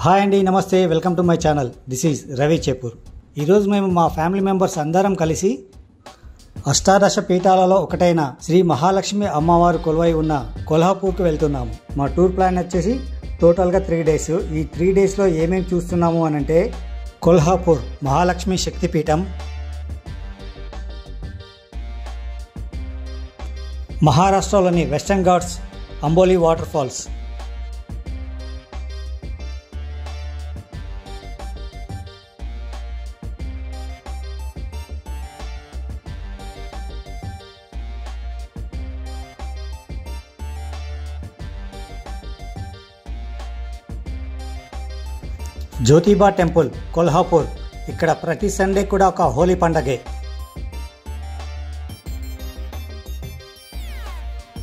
Hi అండి, నమస్తే, welcome to my channel. This is Ravi Chepur. ఈరోజు మేము మా ఫ్యామిలీ మెంబర్స్ అందరం కలిసి అష్టాదశ పీఠాలలో ఒకటైన శ్రీ మహాలక్ష్మి అమ్మవారు కొలువై ఉన్న కొల్హాపూర్కు వెళ్తున్నాము. మా టూర్ ప్లాన్ వచ్చేసి టోటల్గా 3 days. ఈ 3 daysలో ఏమేమి చూస్తున్నాము అని అంటే కొల్హాపూర్ మహాలక్ష్మి శక్తిపీఠం, మహారాష్ట్రలోని western ghats Amboli water falls, Jyotiba temple Kolhapur. ఇక్కడ ప్రతి సండే కూడా ఒక హోలీ పండగే.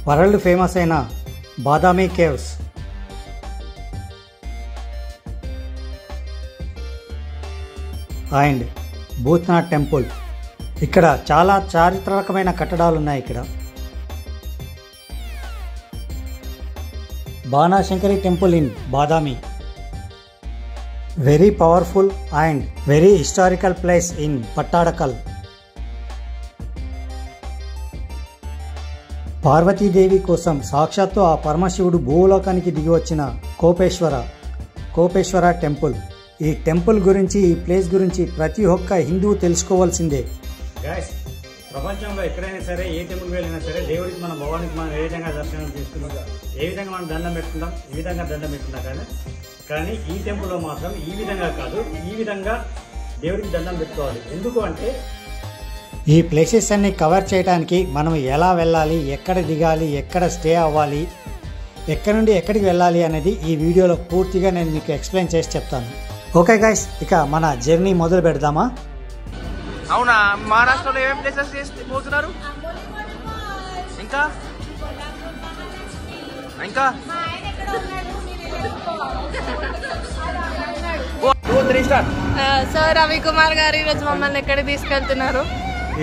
వరల్డ్ ఫేమస్ అయిన Badami caves, and Bhutnath temple. ఇక్కడ చాలా చారిత్రాత్మకమైన కట్టడాలు ఉన్నాయి. ఇక్కడ Banashankari temple in Badami, very powerful and very historical place in Pattadakal. Parvatidevi కోసం సాక్షాత్తు ఆ పరమశివుడు భూలోకానికి దిగి వచ్చిన కోపేశ్వర టెంపుల్. ఈ టెంపుల్ గురించి, ఈ ప్లేస్ గురించి ప్రతి ఒక్క హిందువు తెలుసుకోవాల్సిందే. ప్రపంచంలో ఎక్కడైనా సరే, ఏ టెంపుల్ వెళ్ళినా సరే, దేవుడికి మన భవానికి మనం ఏ విధంగా దర్శనం చేసుకుంటాం, ఏ విధంగా మనం దండం పెట్టుకుంటాం, ఈ విధంగా దండం పెట్టుకుంటాం. కానీ ఈ టెంపుల్లో మాత్రం ఈ విధంగా కాదు, ఈ విధంగా దేవుడికి దండం పెట్టుకోవాలి. ఎందుకు అంటే ఈ ప్లేసెస్ అన్ని కవర్ చేయడానికి మనం ఎలా వెళ్ళాలి, ఎక్కడ దిగాలి, ఎక్కడ స్టే అవ్వాలి, ఎక్కడి నుండి ఎక్కడికి వెళ్ళాలి అనేది ఈ వీడియోలో పూర్తిగా నేను మీకు ఎక్స్ప్లెయిన్ చేసి చెప్తాను. ఓకే గైస్, ఇక మన జర్నీ మొదలు పెడదామా? అవునా, మహారాష్ట్రలో ఏమేమి ప్లేసెస్ పోతున్నారు? ఇంకా ఇంకా సార్ రవి కుమార్ గారు ఈరోజు మమ్మల్ని ఎక్కడికి తీసుకెళ్తున్నారు?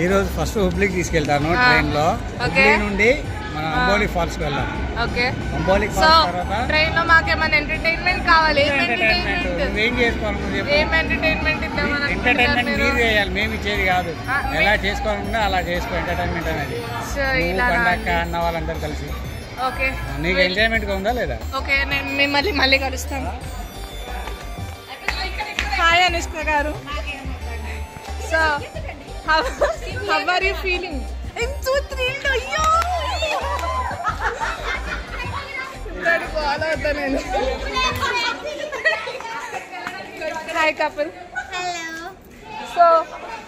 ఈరోజు ఫస్ట్ హుబ్లీకి తీసుకెళ్తాను. ట్రైన్ లో హుబ్లీ నుండి మన అంబోలి ఫాల్స్ కి వెళ్ళాలి. ఓకే, అంబోలి ఫాల్స్ తర్వాత ట్రైన్ లో మాకేమైనా ఎంటర్టైన్మెంట్ కావాలి. ఏం ఎంటర్టైన్మెంట్ ఇద్దామని ఎంటర్టైన్మెంట్ మీరు చేయాలి, మేము ఇచ్చేది కాదు. ఎలా చేసుకోవాలనుకుంటే అలా చేసుకో. ఎంటర్టైన్మెంట్ అనేది పండక్క అన్న వాళ్ళందరూ కలిసి. ఓకే, నీకు ఎంజాయ్మెంట్ గా ఉందా లేదా? ఓకే, నేను మిమ్మల్ని మళ్ళీ కలుస్తాను. హాయ్ అనుష్క గారు. So how are you feeling? I'm so thrilled. అయ్యో ఇంతటి ఫాలో అవుతా నేను. Hi couple. So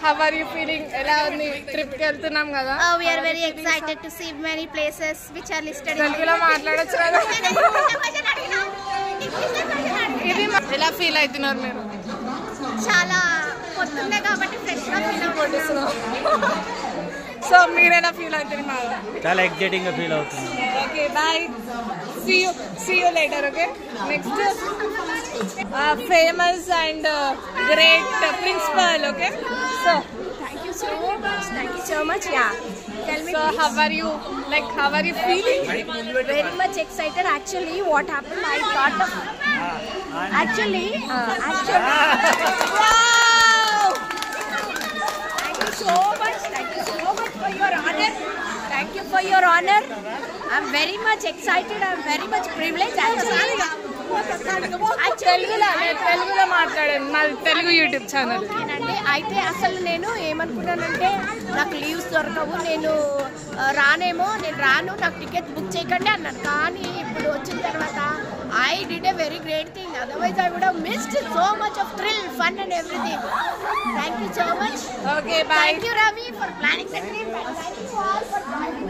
how are you feeling? ఎలా ఉంది? ట్రిప్ కి వెళ్తున్నాం కదా. We are very excited to see many places which are listed. తెలుగులో మాట్లాడొచ్చు కదా. ఇది ఎలా ఫీల్ అవుతున్నారు మీరు? చాలా పొద్దున్నే కాబట్టి ఫ్రెష్ గా ఫీల్ అవుతున్నాం. సో మీరు ఎలా ఫీల్ అవుతున్నారు? చాలా ఎక్సైటింగ్ గా ఫీల్ అవుతుంది. Okay, bye, see you later. Okay, next famous and great principal. Okay, so Thank you so much. Yeah, tell me. So how are you feeling? Very much excited. Actually, what happened? I thought of actually. Wow! Thank you so much for your honor. Thank you for your honor. I'm very much excited. I'm very much privileged. తెలుగులో మాట్లాడాను, మాది Telugu YouTube channel. అయితే అసలు నేను ఏమనుకున్నానంటే, నాకు leaves దొరకవు, నేను రానేమో, నేను రాను, నాకు టికెట్ బుక్ చేయకండి అన్నాను. కానీ ఇప్పుడు వచ్చిన తర్వాత I did a very great thing. Otherwise, I would have missed so much of thrill, fun and everything. Thank you so much. Okay, bye. Thank you, Ravi, for planning the trip. And thank you all for joining.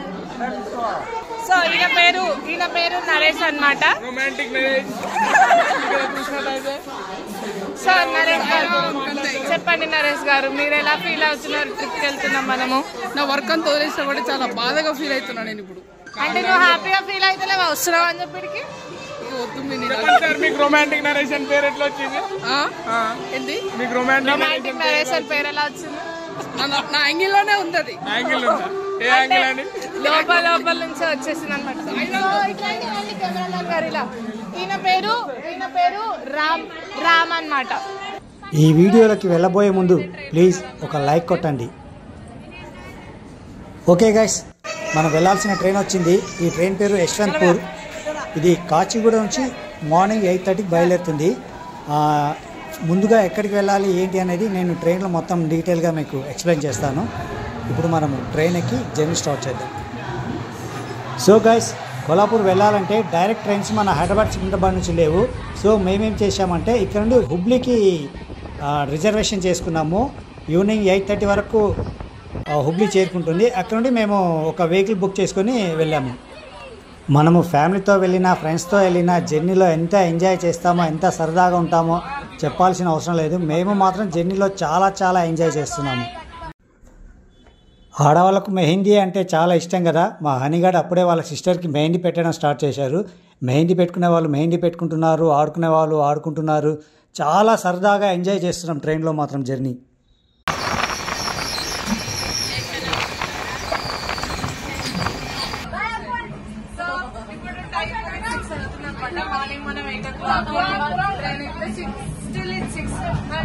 So ఈయన పేరు నరేష్ అన్నమాట. Romantic marriage. So Naresh గారు చెప్పండి. నరేష్ గారు, మీరు ఎలా feel అవుతున్నారు? ట్రిప్కి వెళ్తున్నాం మనము. నా వర్క్ అంతా వదిలేసిన కూడా చాలా బాధగా ఫీల్ అవుతున్నాను నేను ఇప్పుడు. అంటే నువ్వు హ్యాపీగా ఫీల్ అవుతలేవు వస్తున్నావు అని చెప్పికి? మీకు రొమాంటిక్ నరేషన్ పేరు ఎట్లా వచ్చింది? ఏంటి మీకు రొమాంటిక్ నరేషన్ పేరు ఎలా వచ్చింది? నా యాంగిల్ లోనే ఉంది. అది యాంగిల్ ఉందా? ఏ యాంగిల్ అండి? లోపల నుంచి వచ్చేసింది అనమాట. కెమెరామెన్ గారు ఇలా ఈయన పేరు రామ్ అన్నమాట. ఈ వీడియోలోకి వెళ్ళబోయే ముందు ప్లీజ్ ఒక లైక్ కొట్టండి. ఓకే గైస్, మనం వెళ్ళాల్సిన ట్రైన్ వచ్చింది. ఈ ట్రైన్ పేరు యశ్వంత్పూర్. ఇది కాచిగూడ నుంచి మార్నింగ్ 8:30కి బయలుదేరుతుంది. ముందుగా ఎక్కడికి వెళ్ళాలి ఏంటి అనేది నేను ట్రైన్లో మొత్తం డీటెయిల్గా మీకు ఎక్స్ప్లెయిన్ చేస్తాను. ఇప్పుడు మనము ట్రైన్ ఎక్కి జర్నీ స్టార్ట్ చేద్దాం. సో గైస్, కొల్హాపూర్ వెళ్ళాలంటే డైరెక్ట్ ట్రైన్స్ మన హైదరాబాద్ సికింద్రాబాద్ నుంచి లేవు. సో మేమేం చేసామంటే ఇక్కడ నుండి హుబ్లీకి రిజర్వేషన్ చేసుకున్నాము. ఈవినింగ్ 8:30 వరకు హుబ్లీ చేరుకుంటుంది. అక్కడ నుండి మేము ఒక వెహికల్ బుక్ చేసుకొని వెళ్ళాము. మనము ఫ్యామిలీతో వెళ్ళినా ఫ్రెండ్స్తో వెళ్ళినా జర్నీలో ఎంత ఎంజాయ్ చేస్తామో, ఎంత సరదాగా ఉంటామో చెప్పాల్సిన అవసరం లేదు. మేము మాత్రం జర్నీలో చాలా ఎంజాయ్ చేస్తున్నాము. ఆడవాళ్ళకు మెహందీ అంటే చాలా ఇష్టం కదా. మా హనీగాడు అప్పుడే వాళ్ళ సిస్టర్కి మెహందీ పెట్టడం స్టార్ట్ చేశారు. మెహందీ పెట్టుకునే వాళ్ళు మెహందీ పెట్టుకుంటున్నారు, ఆడుకునే వాళ్ళు ఆడుకుంటున్నారు. చాలా సరదాగా ఎంజాయ్ చేస్తున్నాం ట్రైన్లో మాత్రం జర్నీ.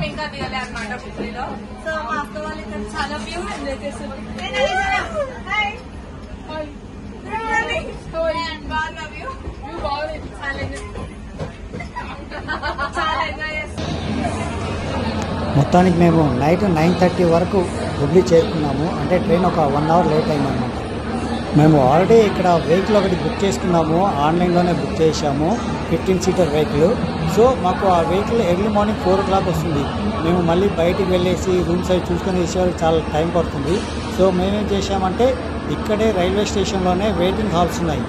ఇంకా దిగాలి అనమాట హుబ్లీలో. సో మా అక్క వాళ్ళు ఇక్కడ చాలా వ్యూ ఎంజాయ్ చేస్తున్నారు. మొత్తానికి మేము నైట్ 9:30 వరకు హుబ్లీ చేరుకున్నాము. అంటే ట్రైన్ ఒక 1 అవర్ లేట్ అయిందన్నమాట. మేము ఆల్రెడీ ఇక్కడ వెహికల్ ఒకటి బుక్ చేసుకున్నాము. ఆన్లైన్లోనే బుక్ చేసాము, 15 సీటర్ వెహికల్. సో మాకు ఆ వెహికల్ ఎర్లీ మార్నింగ్ 4 o'clock వస్తుంది. మేము మళ్ళీ బయటికి వెళ్ళేసి రూమ్స్ అవి చూసుకొని వేసేవారికి చాలా టైం పడుతుంది. సో మేమేం చేసామంటే ఇక్కడే రైల్వే స్టేషన్లోనే వెయిటింగ్ హాల్స్ ఉన్నాయి.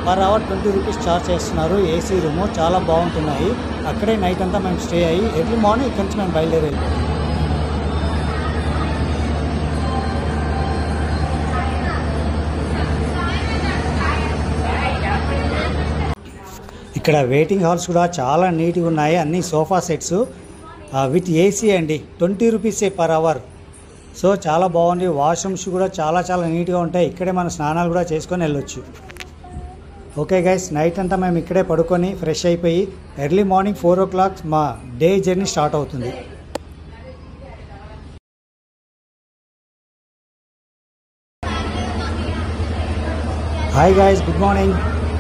పర్ అవర్ 20 రూపీస్ ఛార్జ్ చేస్తున్నారు. ఏసీ రూము చాలా బాగుంటున్నాయి. అక్కడే నైట్ అంతా మేము స్టే అయ్యి ఎర్లీ మార్నింగ్ ఇక్కడి నుంచి మేము బయలుదేరాలి. ఇక్కడ వెయిటింగ్ హాల్స్ కూడా చాలా నీట్గా ఉన్నాయి. అన్ని సోఫా సెట్స్ విత్ ఏసీ అండి. 20 రూపీసే పర్ అవర్. సో చాలా బాగుంది. వాష్రూమ్స్ కూడా చాలా నీట్గా ఉంటాయి. ఇక్కడే మన స్నానాలు కూడా చేసుకొని వెళ్ళొచ్చు. ఓకే గైస్, నైట్ అంతా మేము ఇక్కడే పడుకొని ఫ్రెష్ అయిపోయి ఎర్లీ మార్నింగ్ 4 o'clock మా డే జర్నీ స్టార్ట్ అవుతుంది. Hi guys, good morning.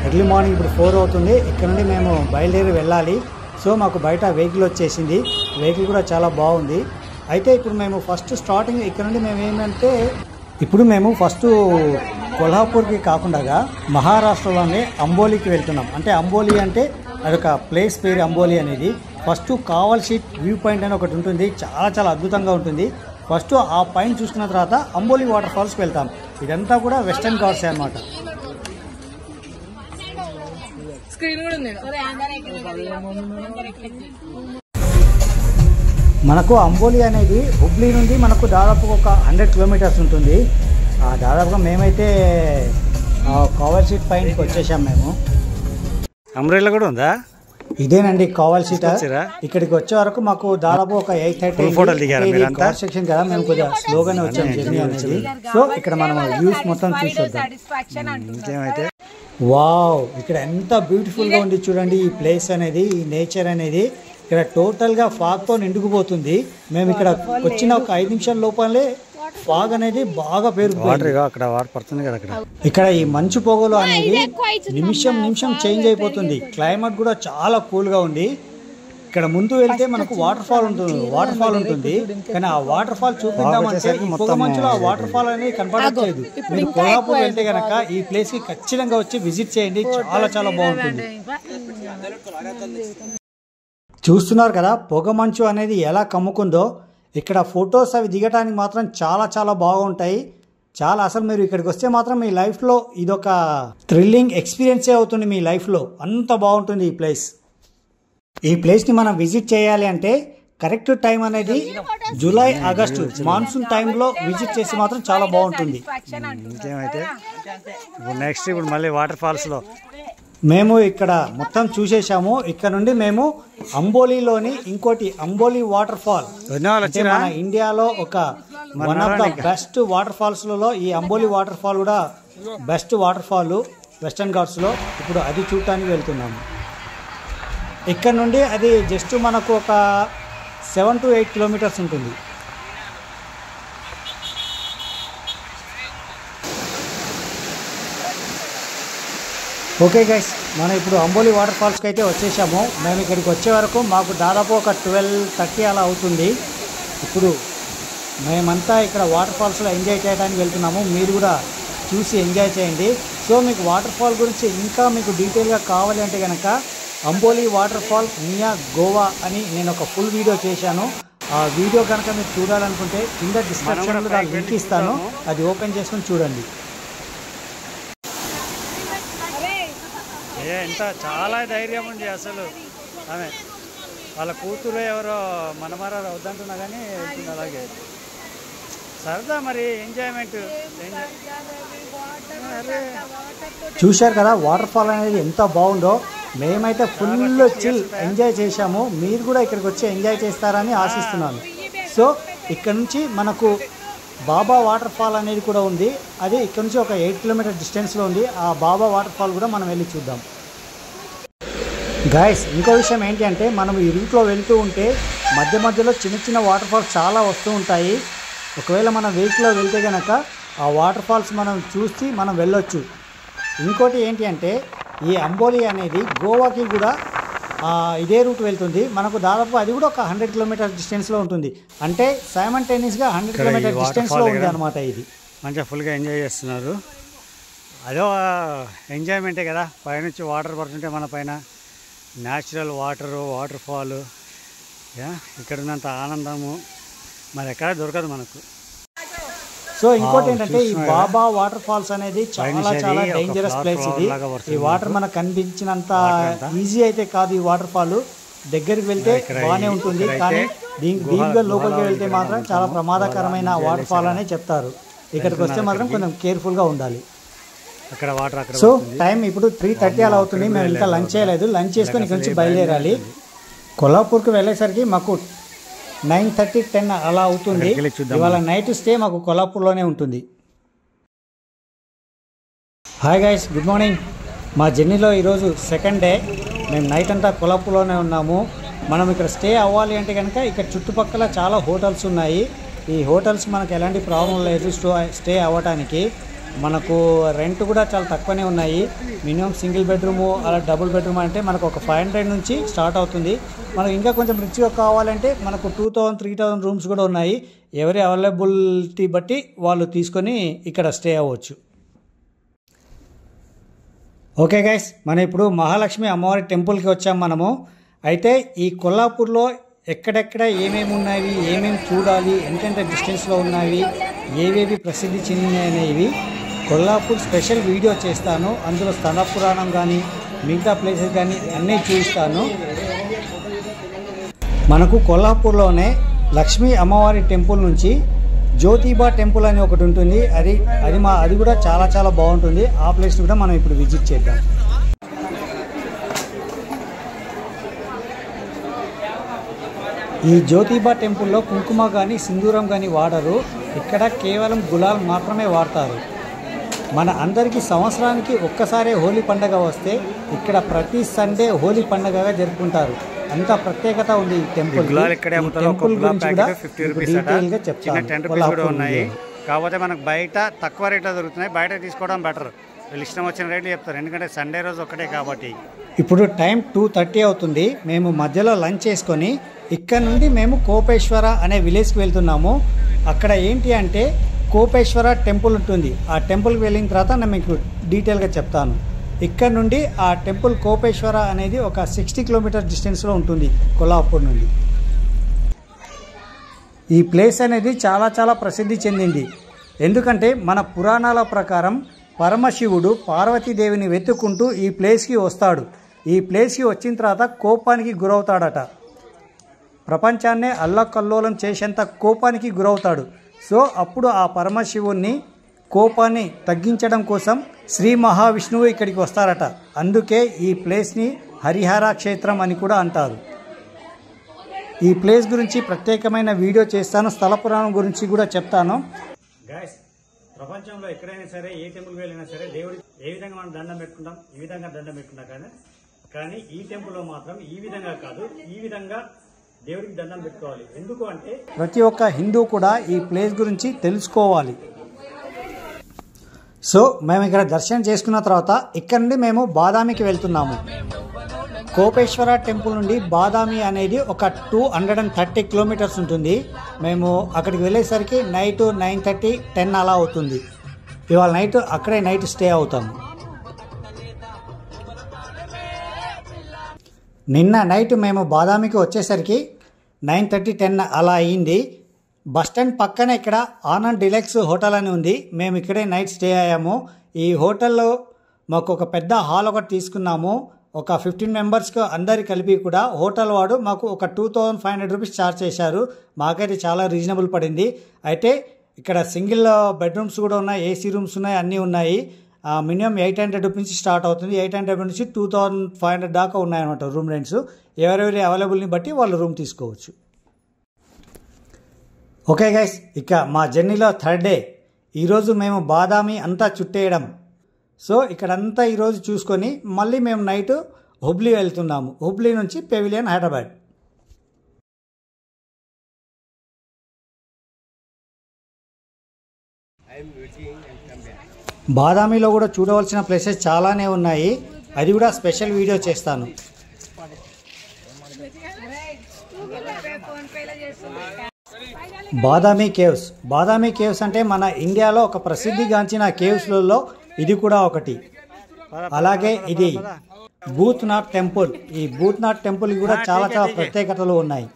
Early morning ఇప్పుడు 4 అవుతుంది. ఇక్కడ నుండి మేము బయలుదేరి వెళ్ళాలి. సో మాకు బయట వెహికల్ వచ్చేసింది. వెహికల్ కూడా చాలా బాగుంది. అయితే ఇప్పుడు మేము ఫస్ట్ స్టార్టింగ్ ఇక్కడ నుండి మేము ఏమంటే ఇప్పుడు మేము ఫస్ట్ కొల్హాపూర్కి కాకుండా మహారాష్ట్రలోనే అంబోలీకి వెళ్తున్నాం. అంటే అంబోలీ అంటే అదొక ప్లేస్ పేరు అంబోలీ అనేది. ఫస్ట్ కావల్ షీట్ వ్యూ పాయింట్ అని ఒకటి ఉంటుంది. చాలా అద్భుతంగా ఉంటుంది. ఫస్ట్ ఆ పాయింట్ చూసుకున్న తర్వాత అంబోలీ వాటర్ ఫాల్స్కి వెళ్తాం. ఇదంతా కూడా వెస్టర్న్ ఘాట్స్ అన్నమాట. మనకు అంబోలీ అనేది హుబ్లీ నుండి మనకు దాదాపు ఒక 100 kilometers ఉంటుంది. దాదాపుగా మేమైతే కావల్ షీట్ పైనకి వచ్చేసాం. మేము అంబ్రెల్లా కూడా ఉందా? ఇదేనండి కావల్ షీట్. ఇక్కడికి వచ్చే వరకు మాకు దాదాపు ఒక 8:30 సెక్షన్ కదా. మేము కొద్దిగా స్లోగానే వచ్చాం జర్నీ అనేది. సో ఇక్కడ మనం వ్యూస్ మొత్తం చూసొద్దాం. ఇంకేమైతే వావ్, ఇక్కడ ఎంత బ్యూటిఫుల్గా ఉంది చూడండి. ఈ ప్లేస్ అనేది, ఈ నేచర్ అనేది ఇక్కడ టోటల్గా ఫాగ్తో నిండుకుపోతుంది. మేము ఇక్కడ వచ్చిన ఒక 5 నిమిషాల లోపలే ఫాగ్ అనేది బాగా పేరుకుపోయింది. అక్కడ వాటర్ పడుతుంది కదా. ఇక్కడ ఈ మంచు పొగలు అనేది నిమిషం చేంజ్ అయిపోతుంది. క్లైమేట్ కూడా చాలా కూల్గా ఉంది. ఇక్కడ ముందు వెళ్తే మనకు వాటర్ ఫాల్ ఉంటుంది. కానీ ఆ వాటర్ ఫాల్ చూపిద్దామంటే పొగ మంచులో ఆ వాటర్ ఫాల్ అనేది కనపడట్లేదు. మీరు కొల్హాపూర్ వెళ్తే కనుక ఈ ప్లేస్ కి ఖచ్చితంగా వచ్చి విజిట్ చేయండి. చాలా బాగుంటుంది. చూస్తున్నారు కదా పొగ మంచు అనేది ఎలా కమ్ముకుందో. ఇక్కడ ఫొటోస్ అవి దిగడానికి మాత్రం చాలా బాగుంటాయి. అసలు మీరు ఇక్కడికి వస్తే మాత్రం మీ లైఫ్లో ఇదొక థ్రిల్లింగ్ ఎక్స్పీరియన్సే అవుతుంది. మీ లైఫ్లో అంత బాగుంటుంది ఈ ప్లేస్. ఈ ప్లేస్ని మనం విజిట్ చేయాలి అంటే కరెక్ట్ టైం అనేది జూలై ఆగస్టు మాన్సూన్ టైంలో విజిట్ చేసి మాత్రం చాలా బాగుంటుంది. ఇంకేమైతే నెక్స్ట్ ఇప్పుడు మళ్ళీ వాటర్ ఫాల్స్లో మేము ఇక్కడ మొత్తం చూసేసాము. ఇక్కడ నుండి మేము అంబోలీలోని ఇంకోటి అంబోలీ వాటర్ ఫాల్, మన ఇండియాలో ఒక one of the best water ఫాల్స్లలో ఈ అంబోలీ వాటర్ ఫాల్ కూడా బెస్ట్ వాటర్ ఫాల్ వెస్టర్న్ ఘాట్స్లో. ఇప్పుడు అది చూడటానికి వెళ్తున్నాము. ఇక్కడ నుండి అది జస్ట్ మనకు ఒక 7 to 8 కిలోమీటర్స్ ఉంటుంది. ఓకే గైస్, మనం ఇప్పుడు అంబోలి వాటర్ ఫాల్స్కి అయితే వచ్చేసాము. మేము ఇక్కడికి వచ్చే వరకు మాకు దాదాపు ఒక 12:30 అలా అవుతుంది. ఇప్పుడు మేమంతా ఇక్కడ వాటర్ ఫాల్స్లో ఎంజాయ్ చేయడానికి వెళ్తున్నాము. మీరు కూడా చూసి ఎంజాయ్ చేయండి. సో మీకు వాటర్ ఫాల్ గురించి ఇంకా మీకు డీటెయిల్గా కావాలి అంటే కనుక Amboli water fall near Goa అని నేను ఒక ఫుల్ వీడియో చేశాను. ఆ వీడియో కనుక మీరు చూడాలనుకుంటే కింద డిస్క్రిప్షన్లో దాని లింక్ ఇస్తాను, అది ఓపెన్ చేసుకొని చూడండి. ఎంత చాలా ధైర్యం ఉంది అసలు. ఆమె వాళ్ళ కూతురు ఎవరో మనమరారు వద్దంటున్నా కానీ వెళ్తుంది. అలాగే సరదా మరి ఎంజాయ్మెంట్. చూశారు కదా వాటర్ ఫాల్ అనేది ఎంత బాగుందో. మేమైతే ఫుల్ చిల్ ఎంజాయ్ చేశాము. మీరు కూడా ఇక్కడికి వచ్చి ఎంజాయ్ చేస్తారని ఆశిస్తున్నాను. సో ఇక్కడ నుంచి మనకు బాబా వాటర్ ఫాల్ అనేది కూడా ఉంది. అది ఇక్కడ నుంచి ఒక 8 కిలోమీటర్ డిస్టెన్స్లో ఉంది. ఆ బాబా వాటర్ ఫాల్ కూడా మనం వెళ్ళి చూద్దాం. గాయస్, ఇంకో విషయం ఏంటి అంటే మనం ఈ రూట్లో వెళ్తూ ఉంటే మధ్య మధ్యలో చిన్న చిన్న వాటర్ ఫాల్స్ చాలా వస్తూ ఉంటాయి. ఒకవేళ మనం వెహికల్లో వెళ్తే కనుక ఆ వాటర్ ఫాల్స్ మనం చూసి మనం వెళ్ళొచ్చు. ఇంకోటి ఏంటి అంటే ఈ అంబోలి అనేది గోవాకి కూడా ఇదే రూట్ వెళ్తుంది. మనకు దాదాపు అది కూడా ఒక 100 కిలోమీటర్ డిస్టెన్స్లో ఉంటుంది. అంటే సైమల్టేనియస్గా 100 కిలోమీటర్ డిస్టెన్స్లో ఉంది అనమాట. ఇది మంచిగా ఫుల్గా ఎంజాయ్ చేస్తున్నారు. అదో ఎంజాయ్మెంటే కదా, పైనుంచి వాటర్ పడుతుంటే మన పైన న్యాచురల్ వాటర్ ఫాల్. ఇక్కడ ఉన్నంత ఆనందము మరి ఎక్కడ దొరకదు మనకు. సో ఇంకోటి ఏంటంటే ఈ బాబా వాటర్ ఫాల్స్ అనేది చాలా చాలా డేంజరస్ ప్లేస్. ఇది ఈ వాటర్ మనకు కనిపించినంత ఈజీ అయితే కాదు. ఈ వాటర్ ఫాల్ దగ్గరికి వెళ్తే బాగానే ఉంటుంది, కానీ దీనిగా లోపలికి వెళ్తే మాత్రం చాలా ప్రమాదకరమైన వాటర్ ఫాల్ అనే చెప్తారు. ఇక్కడికి వస్తే మాత్రం కొంచెం కేర్ఫుల్గా ఉండాలి. సో టైం ఇప్పుడు 3:30 అలా అవుతుంది. మేము ఇంకా లంచ్ చేయలేదు. లంచ్ చేసుకొని ఇక్కడ నుంచి బయలుదేరాలి. కొల్లాపూర్కి వెళ్ళేసరికి మాకు 9:30, 10 అలా అవుతుంది. ఇవాళ నైట్ స్టే మాకు కొల్లాపూర్లోనే ఉంటుంది. Hi guys, good morning. మా జర్నీలో ఈరోజు సెకండ్ డే. మేము నైట్ అంతా కొల్లాపూర్లోనే ఉన్నాము. మనం ఇక్కడ స్టే అవ్వాలి అంటే కనుక ఇక్కడ చుట్టుపక్కల చాలా హోటల్స్ ఉన్నాయి. ఈ హోటల్స్ మనకు ఎలాంటి ప్రాబ్లం లేదు స్టే అవ్వటానికి. మనకు రెంట్ కూడా చాలా తక్కువనే ఉన్నాయి. మినిమం సింగిల్ బెడ్రూము అలా డబుల్ బెడ్రూమ్ అంటే మనకు ఒక 500 నుంచి స్టార్ట్ అవుతుంది. మనకు ఇంకా కొంచెం రిచ్గా కావాలంటే మనకు 2000, 3000 రూమ్స్ కూడా ఉన్నాయి. ఎవరి అవైలబిలిటీ బట్టి వాళ్ళు తీసుకొని ఇక్కడ స్టే అవ్వచ్చు. ఓకే గైస్, మనం ఇప్పుడు మహాలక్ష్మి అమ్మవారి టెంపుల్కి వచ్చాం మనము. అయితే ఈ కొల్లాపూర్లో ఎక్కడెక్కడ ఏమేమి ఉన్నాయి, ఏమేమి చూడాలి, ఎంతెంత డిస్టెన్స్లో ఉన్నాయి, ఏవేవి ప్రసిద్ధి చెందినవి కొల్లాపూర్ స్పెషల్ వీడియో చేస్తాను. అందులో స్థల పురాణం కానీ మిగతా ప్లేసెస్ కానీ అన్నీ చూపిస్తాను. మనకు కొల్లాపూర్లోనే లక్ష్మీ అమ్మవారి టెంపుల్ నుంచి జ్యోతిబా టెంపుల్ అని ఒకటి ఉంటుంది. అది కూడా చాలా చాలా బాగుంటుంది. ఆ ప్లేస్ కూడా మనం ఇప్పుడు విజిట్ చేద్దాం. ఈ జ్యోతిబా టెంపుల్లో కుంకుమ కానీ సింధూరం కానీ వాడరు. ఇక్కడ కేవలం గులాల్ మాత్రమే వాడతారు. మన అందరికీ సంవత్సరానికి ఒక్కసారే హోలీ పండుగ వస్తే ఇక్కడ ప్రతి సండే హోలీ పండుగగా జరుపుకుంటారు. అంత ప్రత్యేకత ఉంది ఈ టెంపుల్. టెంపుల్ గురించి కూడా డీటెయిల్గా చెప్తాను. కాకపోతే మనకు బయట తక్కువ రేట్లో దొరుకుతున్నాయి. బయట తీసుకోవడం బెటర్. వీళ్ళు ఇష్టం వచ్చిన రేట్లు చెప్తారు, ఎందుకంటే సండే రోజు ఒక్కటే కాబట్టి. ఇప్పుడు టైం 2:30 అవుతుంది. మేము మధ్యలో లంచ్ చేసుకొని ఇక్కడ నుండి మేము కోపేశ్వర అనే విలేజ్కి వెళ్తున్నాము. అక్కడ ఏంటి అంటే కోపేశ్వర టెంపుల్ ఉంటుంది. ఆ టెంపుల్కి వెళ్ళిన తర్వాత నేను మీకు డీటెయిల్గా చెప్తాను. ఇక్కడ నుండి ఆ టెంపుల్ కోపేశ్వర అనేది ఒక 60 కిలోమీటర్ డిస్టెన్స్లో ఉంటుంది కొల్లాపూర్ నుండి. ఈ ప్లేస్ అనేది చాలా చాలా ప్రసిద్ధి చెందింది. ఎందుకంటే మన పురాణాల ప్రకారం పరమశివుడు పార్వతీదేవిని వెతుక్కుంటూ ఈ ప్లేస్కి వస్తాడు. ఈ ప్లేస్కి వచ్చిన తర్వాత కోపానికి గురవుతాడట. ప్రపంచాన్నే అల్లకల్లోలం చేసేంత కోపానికి గురవుతాడు. సో అప్పుడు ఆ పరమశివుణ్ణి కోపాన్ని తగ్గించడం కోసం శ్రీ మహావిష్ణువు ఇక్కడికి వస్తారట. అందుకే ఈ ప్లేస్ని హరిహర క్షేత్రం అని కూడా అంటారు. ఈ ప్లేస్ గురించి ప్రత్యేకమైన వీడియో చేస్తాను. స్థల పురాణం గురించి కూడా చెప్తాను. గైస్, ప్రపంచంలో ఎక్కడైనా సరే ఏ టెంపుల్కి వెళ్ళినా సరే దేవుడికి ఏ విధంగా మనం దండం పెట్టుకుంటాం, ఈ విధంగా దండం పెట్టుకుంటాం. కానీ కానీ ఈ టెంపుల్లో మాత్రం ఈ విధంగా కాదు, ఈ విధంగా దేవుడికి దండం పెట్టుకోవాలి. ఎందుకు అంటే ప్రతి ఒక్క హిందూ కూడా ఈ ప్లేస్ గురించి తెలుసుకోవాలి. సో మేము ఇక్కడ దర్శనం చేసుకున్న తర్వాత ఇక్కడ నుండి మేము బాదామికి వెళ్తున్నాము. కోపేశ్వర టెంపుల్ నుండి బాదామి అనేది ఒక 230 కిలోమీటర్స్ ఉంటుంది. మేము అక్కడికి వెళ్ళేసరికి నైట్ 9:30, 10 అలా అవుతుంది. ఇవాళ నైట్ అక్కడే నైట్ స్టే అవుతాము. నిన్న నైట్ మేము బాదామికి వచ్చేసరికి 9:30, 10 అలా అయ్యింది. బస్టాండ్ పక్కనే ఇక్కడ ఆనంద్ డిలక్స్ హోటల్ అని ఉంది. మేము ఇక్కడే నైట్ స్టే అయ్యాము. ఈ హోటల్లో మాకు ఒక పెద్ద హాల్ ఒకటి తీసుకున్నాము. ఒక 15 మెంబర్స్కి అందరి కలిపి కూడా హోటల్ వాడు మాకు ఒక 2500 రూపీస్ ఛార్జ్ చేశారు. మాకైతే చాలా రీజనబుల్ పడింది. అయితే ఇక్కడ సింగిల్ బెడ్రూమ్స్ కూడా ఉన్నాయి, ఏసీ రూమ్స్ ఉన్నాయి, అన్నీ ఉన్నాయి. మినిమం 800 రూపీస్ నుంచి స్టార్ట్ అవుతుంది. 800 నుంచి 2500 దాకా ఉన్నాయన్నమాట రూమ్ రెంట్స్. ఎవరెవరి అవైలబుల్ని బట్టి వాళ్ళు రూమ్ తీసుకోవచ్చు. ఓకే గైస్, ఇక మా జర్నీలో 3rd డే. ఈరోజు మేము బాదామి అంతా చుట్టేయడం. సో ఇక్కడంతా ఈరోజు చూసుకొని మళ్ళీ మేము నైట్ హుబ్లీ వెళ్తున్నాము. హుబ్లీ నుంచి పెవిలియన్ హైదరాబాద్. బాదామిలో కూడా చూడవలసిన ప్లేసెస్ చాలానే ఉన్నాయి. అది కూడా స్పెషల్ వీడియో చేస్తాను. బాదామి కేవ్స్. బాదామి కేవ్స్ అంటే మన ఇండియాలో ఒక ప్రసిద్ధిగాంచిన కేవ్స్లలో ఇది కూడా ఒకటి. అలాగే ఇది భూత్నాథ్ టెంపుల్. ఈ భూత్నాథ్ టెంపుల్ కూడా చాలా చాలా ప్రత్యేకతలు ఉన్నాయి.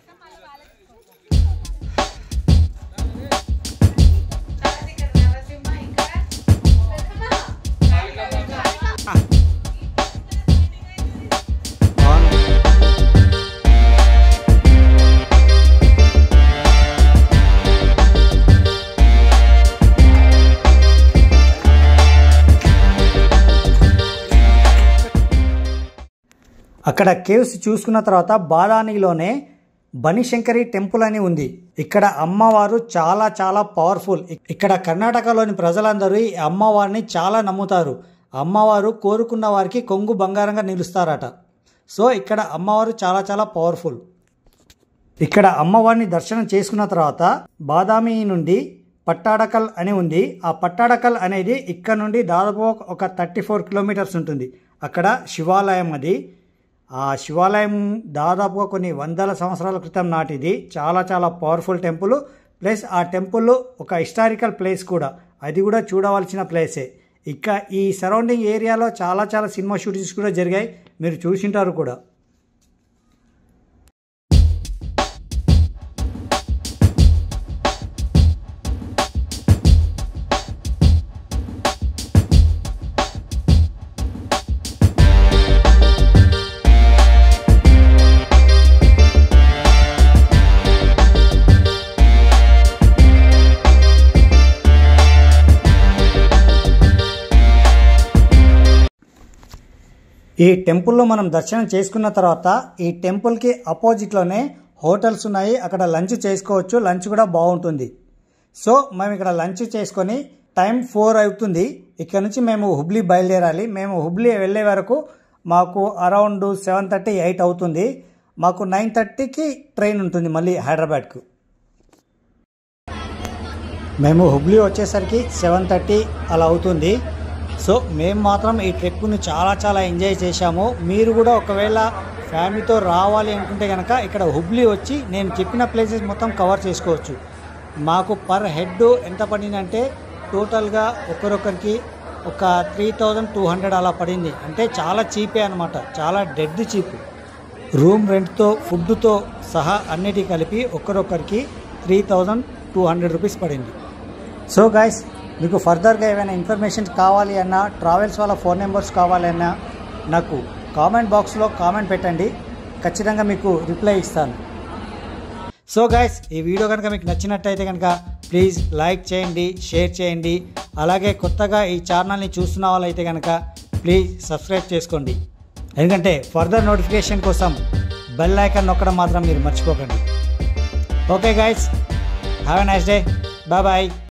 అక్కడ కేవ్స్ చూసుకున్న తర్వాత బాదామిలోనే బనిశంకరి టెంపుల్ అని ఉంది. ఇక్కడ అమ్మవారు చాలా చాలా పవర్ఫుల్. ఇక్కడ కర్ణాటకలోని ప్రజలందరూ ఈ అమ్మవారిని చాలా నమ్ముతారు. అమ్మవారు కోరుకున్న వారికి కొంగు బంగారంగా నిలుస్తారట. సో ఇక్కడ అమ్మవారు చాలా చాలా పవర్ఫుల్. ఇక్కడ అమ్మవారిని దర్శనం చేసుకున్న తర్వాత బాదామి నుండి పట్టాడకల్ అని ఉంది. ఆ పట్టాడకల్ అనేది ఇక్కడ నుండి దాదాపు ఒక 34 కిలోమీటర్స్ ఉంటుంది. అక్కడ శివాలయం అది. ఆ శివాలయం దాదాపుగా కొన్ని వందల సంవత్సరాల క్రితం నాటిది. చాలా చాలా పవర్ఫుల్ టెంపుల్. ప్లస్ ఆ టెంపుల్ ఒక హిస్టారికల్ ప్లేస్ కూడా. అది కూడా చూడవలసిన ప్లేసే. ఇక ఈ సరౌండింగ్ ఏరియాలో చాలా చాలా సినిమా షూటింగ్స్ కూడా జరిగాయి. మీరు చూసింటారు కూడా. ఈ టెంపుల్లో మనం దర్శనం చేసుకున్న తర్వాత ఈ టెంపుల్కి అపోజిట్లోనే హోటల్స్ ఉన్నాయి. అక్కడ లంచ్ చేసుకోవచ్చు. లంచ్ కూడా బాగుంటుంది. సో మేము ఇక్కడ లంచ్ చేసుకొని టైం 4 అవుతుంది. ఇక్కడ నుంచి మేము హుబ్లీ బయలుదేరాలి. మేము హుబ్లీ వెళ్ళే వరకు మాకు అరౌండ్ 7:30, 8 అవుతుంది. మాకు 9:30కి ట్రైన్ ఉంటుంది మళ్ళీ హైదరాబాద్కు. మేము హుబ్లీ వచ్చేసరికి 7:30 అలా అవుతుంది. సో మేము మాత్రం ఈ ట్రిప్ని చాలా చాలా ఎంజాయ్ చేశాము. మీరు కూడా ఒకవేళ ఫ్యామిలీతో రావాలి అనుకుంటే కనుక ఇక్కడ హుబ్లీ వచ్చి నేను చెప్పిన ప్లేసెస్ మొత్తం కవర్ చేసుకోవచ్చు. మాకు పర్ హెడ్ ఎంత పడిందంటే టోటల్గా ఒకరొకరికి ఒక 3200 అలా పడింది. అంటే చాలా చీపే అనమాట. చాలా డెడ్ చీప్. రూమ్ రెంట్తో ఫుడ్తో సహా అన్నిటి కలిపి ఒకరొకరికి 3200 రూపీస్ పడింది. సో గైస్, మీకు ఫర్దర్గా ఏమైనా ఇన్ఫర్మేషన్ కావాలి అన్నా, ట్రావెల్స్ వాళ్ళ ఫోన్ నెంబర్స్ కావాలి అన్నా నాకు కామెంట్ బాక్స్లో కామెంట్ పెట్టండి. ఖచ్చితంగా మీకు రిప్లై ఇస్తాను. సో గైస్, ఈ వీడియో కనుక మీకు నచ్చినట్టయితే కనుక ప్లీజ్ లైక్ చేయండి, షేర్ చేయండి. అలాగే కొత్తగా ఈ ఛానల్ని చూస్తున్న వాళ్ళైతే కనుక ప్లీజ్ సబ్స్క్రైబ్ చేసుకోండి. ఎందుకంటే ఫర్దర్ నోటిఫికేషన్ కోసం బెల్ ఐకాన్ నొక్కడం మాత్రం మీరు మర్చిపోకండి. Okay guys, have a nice day. Bye bye.